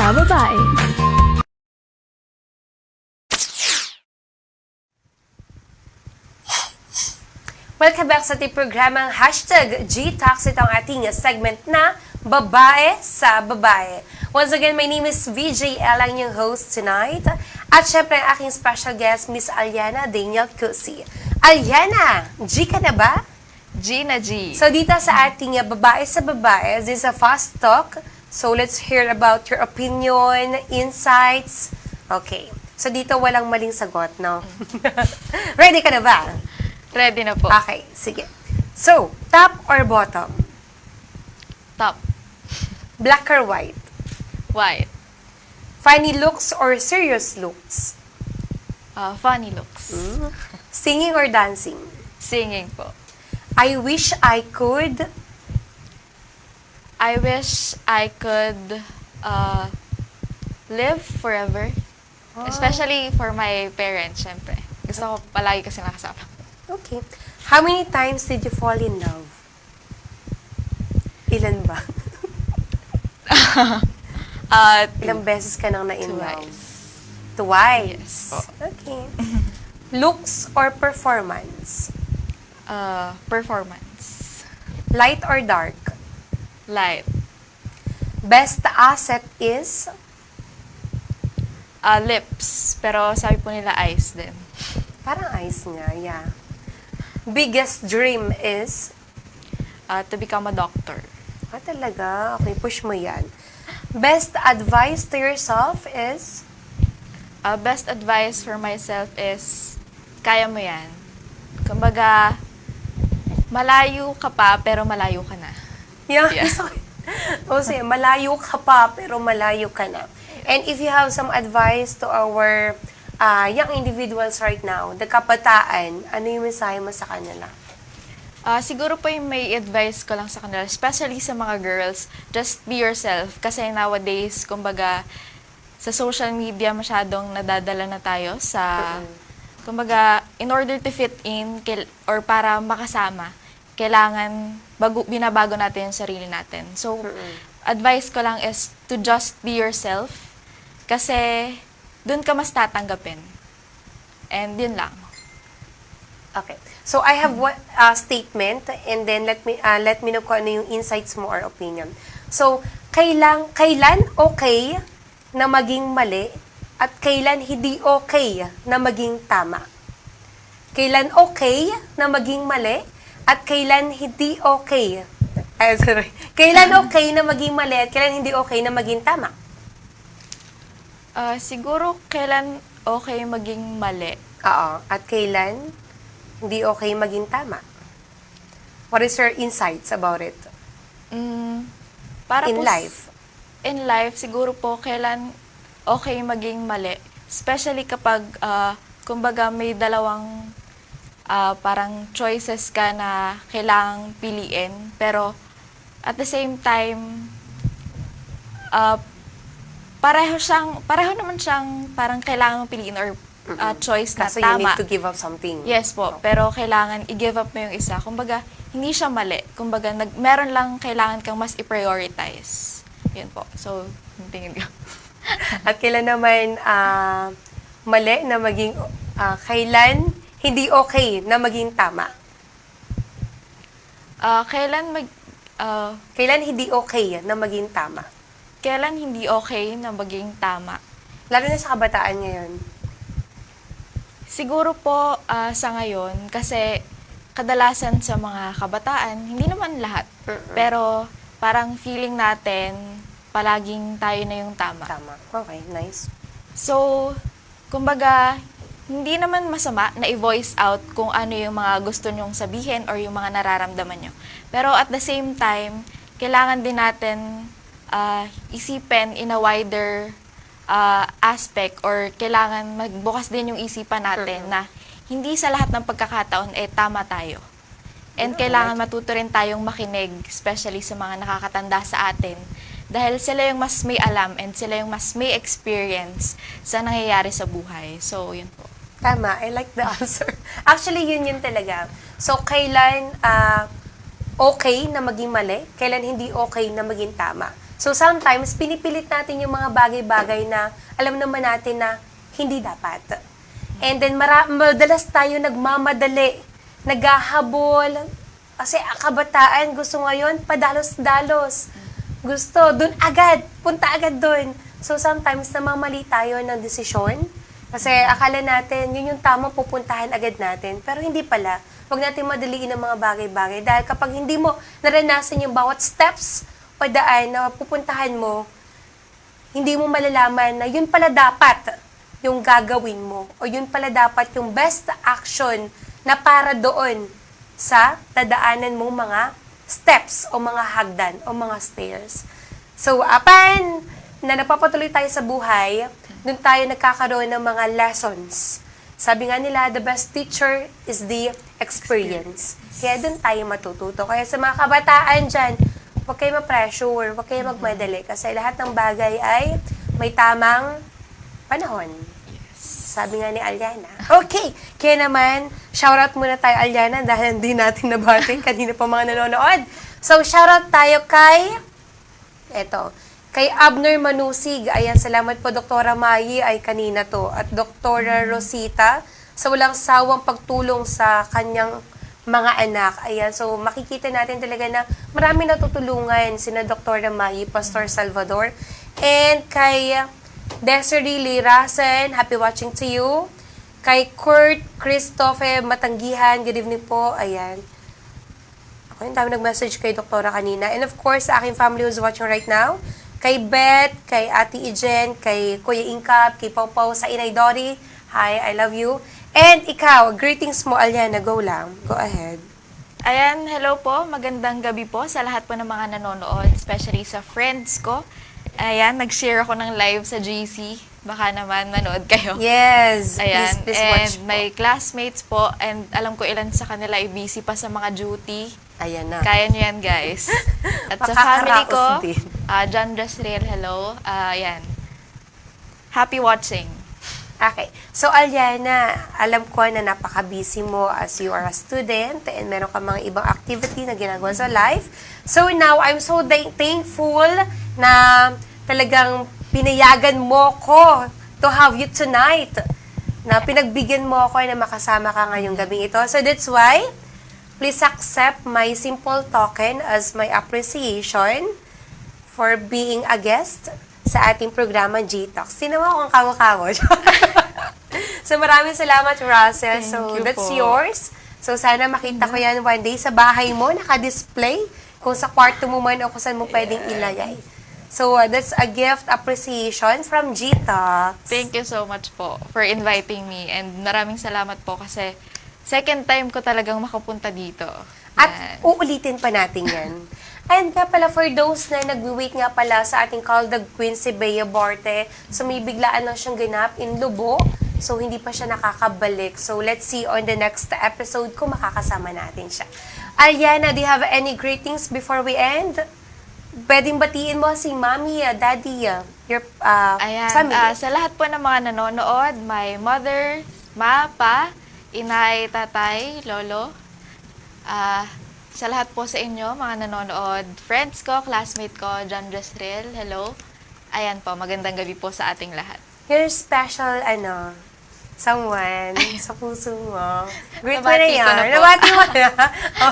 sa babae. Welcome back sa ating programang #GTalks. Ito ang ating segment na Babae sa Babae. Once again, my name is VJ ang yung host tonight. At syempre, ang aking special guest, Miss Aliana Daniel Cusi. Aliana, G ka na ba? G na G. So dito sa ating Babae sa Babae, this is a fast talk. So let's hear about your opinion, insights. Okay. So dito walang maling sagot, no? Ready ka na ba? Ready na po. Okay, sige. So, top or bottom? Top. Black or white? White. Funny looks or serious looks? Funny looks. Singing or dancing? Singing po. I wish I could. I wish I could live forever. Especially for my parents, syempre. Gusto ko palagi kasi nakasama. Okay. How many times did you fall in love? Ilan ba? Ilang beses ka nang na-in love? Twice. Yes po. Okay. Looks or performance? Performance. Light or dark? Light. Best asset is? Lips. Pero sabi po nila eyes din. Parang eyes nga, yeah. Biggest dream is? To become a doctor. Talaga? Okay, push mo yan. Best advice to yourself is? Best advice for myself is, kaya mo yan. Kumbaga, malayo ka pa, pero malayo ka na. Yeah. Yeah. O sige, malayo ka pa, pero malayo ka na. And if you have some advice to our young individuals right now, the kabataan, ano yung mensahe mo sa kanila? Siguro po yung may advice ko lang sa kanila, especially sa mga girls, just be yourself. Kasi nowadays, kumbaga, sa social media masyadong nadadala na tayo sa, kumbaga, in order to fit in, or para makasama, kailangan binabago natin yung sarili natin. So, advice ko lang is to just be yourself. Kasi, dun ka mas tatanggapin. And yun lang. Okay. So I have one statement and then let me know kung ano yung insights mo or opinion. So, kailan okay na maging mali at kailan hindi okay na maging tama? Kailan okay na maging mali at kailan hindi okay? Kailan okay na maging mali at kailan hindi okay na maging tama? Siguro kailan okay maging mali. Oo. At kailan hindi okay maging tama? What is your insights about it? Para In po life? In life, siguro po kailan okay maging mali. Especially kapag, kumbaga, may dalawang parang choices ka na kailangang piliin. Pero, at the same time, pareho naman siyang parang kailangan mong piliin or choice na Kasi you tama. need to give up something. Yes po, pero kailangan i-give up mo yung isa. Kumbaga, hindi siya mali. Kumbaga, meron lang kailangan kang mas i-prioritize. Yun po. So, tingin ko. At kailan naman mali na maging, kailan hindi okay na maging tama? Kailan hindi okay na maging tama? Kailan hindi okay na maging tama? Lalo na sa kabataan ngayon. Siguro po sa ngayon, kasi kadalasan sa mga kabataan, hindi naman lahat. Pero parang feeling natin, palaging tayo na yung tama. Tama. Okay, nice. So, kumbaga, hindi naman masama na i-voice out kung ano yung mga gusto nyong sabihin or yung mga nararamdaman nyo. Pero at the same time, kailangan din natin isipin in a wider aspect or kailangan magbukas din yung isipan natin na hindi sa lahat ng pagkakataon tama tayo. And kailangan matuto rin tayong makinig, especially sa mga nakakatanda sa atin. Dahil sila yung mas may alam and sila yung mas may experience sa nangyayari sa buhay. So, yun po. Tama. I like the answer. Actually, yun talaga. So, kailan okay na maging mali, kailan hindi okay na maging tama. So sometimes, pinipilit natin yung mga bagay-bagay na alam naman natin na hindi dapat. And then, madalas tayo nagmamadali, naghahabol. Kasi kabataan, gusto ngayon, padalos-dalos. Gusto, dun agad, punta agad dun. So sometimes, namamali tayo ng desisyon. Kasi akala natin, yun yung tamang pupuntahan agad natin. Pero hindi pala. Huwag natin madaliin ang mga bagay-bagay. Dahil kapag hindi mo naranasan yung bawat steps o daan na pupuntahan mo, hindi mo malalaman na yun pala dapat yung gagawin mo. O yun pala dapat yung best action na para doon sa dadaanan mong mga steps o mga hagdan o mga stairs. So, apan na napapatuloy tayo sa buhay, doon tayo nagkakaroon ng mga lessons. Sabi nga nila, the best teacher is the experience. Kaya doon tayo matututo. Kaya sa mga kabataan dyan, huwag kayo ma-pressure, huwag kayo magmadali. Kasi lahat ng bagay ay may tamang panahon. Sabi nga ni Aliana. Okay, kaya naman, shoutout muna tayo, Aliana, dahil hindi natin nabati kanina pa mga nanonood. So, shoutout tayo kay Abner Manusig. Ayan, salamat po, Doktora Mai, ay kanina to. At Doktora Rosita, sa walang sawang pagtulong sa kanyang mga anak. Ayan, so makikita natin talaga na marami natutulungan sina Doktora Mai, Pastor Salvador. And kay Desiree Lirasen, happy watching to you. Kay Kurt Christophe Matanggihan, good evening po. Ayan. Ako yung dami nag-message kay Doktora kanina. And of course, sa aking family who's watching right now. Kay Beth, kay Ate Ijen, kay Kuya Ingkap, kay Pau Pau, sa Inay Dory. Hi, I love you. And ikaw, greetings mo, Aliana. Go lang. Go ahead. Ayan, hello po. Magandang gabi po sa lahat po ng mga nanonood, especially sa friends ko. Ayan, nag-share ako ng live sa GC. Baka naman manood kayo. Yes. Ayan, Please and watch po. my classmates po, and alam ko ilan sa kanila ay busy pa sa mga duty. Ayan na. Kaya nyo yan, guys. At sa family ko, Makakaraos din. John Jasriel, hello. Ayan. Happy watching. Okay. So, Aliana, alam ko na napaka-busy mo as you are a student and meron ka mga ibang activity na ginagawa sa life. So, now, I'm so thankful na talagang pinayagan mo ko to have you tonight. Na pinagbigyan mo ako na makasama ka ngayong gabing ito. So, that's why, please accept my simple token as my appreciation for being a guest sa ating programa G-Talks. Tinawa ko ang kawa-kawa. So, maraming salamat, Russell. Thank So, you that's po. yours. So, sana makita ko yan one day sa bahay mo, naka-display, kung sa kwarto mo man o kung saan mo pwedeng ilagay. So, that's a gift appreciation from G-Talks. Thank you so much po for inviting me. And maraming salamat po kasi second time ko talagang makapunta dito. At Yan. uulitin pa natin yan. And nga pala, for those na nag-wait nga pala sa ating Caldag Queen, si Bea Borte, so may biglaan lang siyang ganap in Lubo, so hindi pa siya nakakabalik. So let's see on the next episode kung makakasama natin siya. Aliana, do you have any greetings before we end? Pwedeng batiin mo si Mommy, Daddy, your Ayan, family. sa lahat po ng mga nanonood, my mother, ma, pa, inay, tatay, lolo, sa lahat po sa inyo, mga nanonood, friends ko, classmate ko, John Jasriel, hello. Ayan po, magandang gabi po sa ating lahat. Your special, someone sa puso mo. Greet mo na Nabati ko yan. na po. Nabati mo na.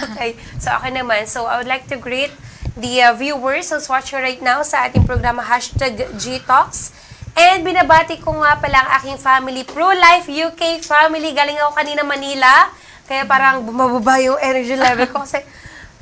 Okay. So, ako naman. So, I would like to greet the viewers who's watching right now sa ating programa #GTalks. And binabati ko nga pala ang aking family, Pro-Life UK family. Galing ako kanina Manila. Kaya parang bumababa yung energy level ko kasi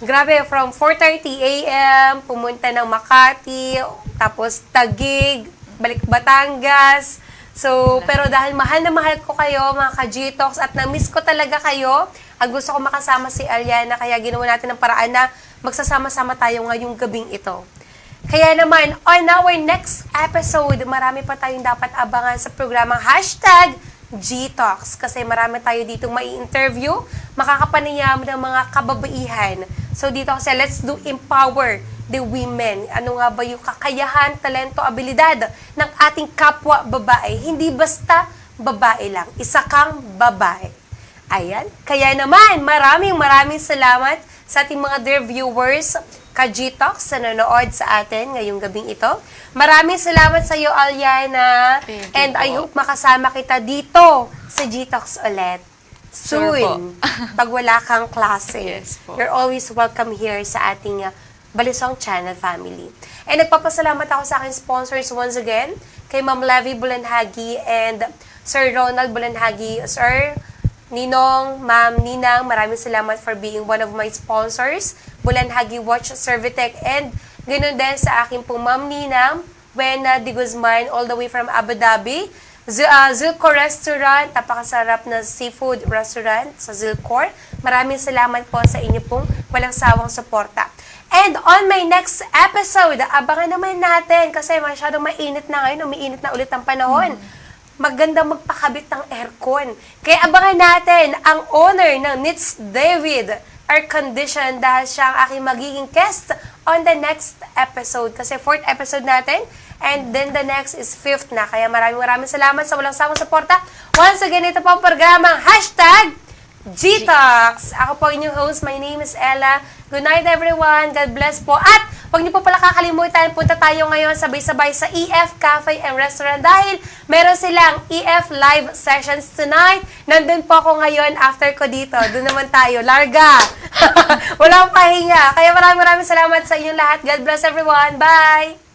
grabe, from 4:30 a.m., pumunta ng Makati, tapos Taguig, balik Batangas. So, pero dahil mahal na mahal ko kayo, mga ka-G-Talks, at na-miss ko talaga kayo, at gusto ko makasama si Aliana, kaya ginawa natin ng paraan na magsasama-sama tayo ngayong gabing ito. Kaya naman, on our next episode, marami pa tayong dapat abangan sa programang #GTalks kasi marami tayo dito mai-interview, makakapanayam ng mga kababaihan. So dito kasi, let's do empower the women. Ano nga ba yung kakayahan, talento, abilidad ng ating kapwa babae? Hindi basta babae lang, isa kang babae. Ayan. Kaya naman, maraming salamat sa ating mga dear viewers, ka-G-Talks na nanonood sa atin ngayong gabing ito. Maraming salamat sa iyo, Aliana. Thank you And I po. hope makasama kita dito sa G-Talks ulit. Sure Soon. Pag wala kang klase. Yes po. You're always welcome here sa ating Balisong Channel family. And nagpapasalamat ako sa aking sponsors once again, kay Ma'am Levy Bulanhagi and Sir Ronald Bulanhagi. Sir, Ninong, Ma'am Ninang, maraming salamat for being one of my sponsors. Bulanhagi Watch Servitec, and ganoon din sa aking pong Ma'am Ninang, Wena de Guzman, all the way from Abu Dhabi. Zilcor Restaurant, napakasarap na seafood restaurant sa Zilcor. Maraming salamat po sa inyo pong walang sawang suporta. And on my next episode, abangan naman natin kasi masyadong mainit na ngayon, umiinit na ulit ang panahon. Maganda magpakabit ng aircon. Kaya abangan natin ang owner ng Nits David Air Condition dahil siya ang aking magiging guest on the next episode. Kasi 4th episode natin, and then the next is 5th na. Kaya maraming salamat sa walang sawang suporta. Once again, ito po ang programang #GTalks. Ako po inyong host. My name is Ella. Good night, everyone. God bless po. At huwag niyo po pala kakalimutan, punta tayo ngayon sabay-sabay sa EF Cafe and Restaurant dahil meron silang EF live sessions tonight. Nandun po ako ngayon after ko dito. Doon naman tayo. Larga. Walang pahinga. Kaya maraming salamat sa inyong lahat. God bless everyone. Bye!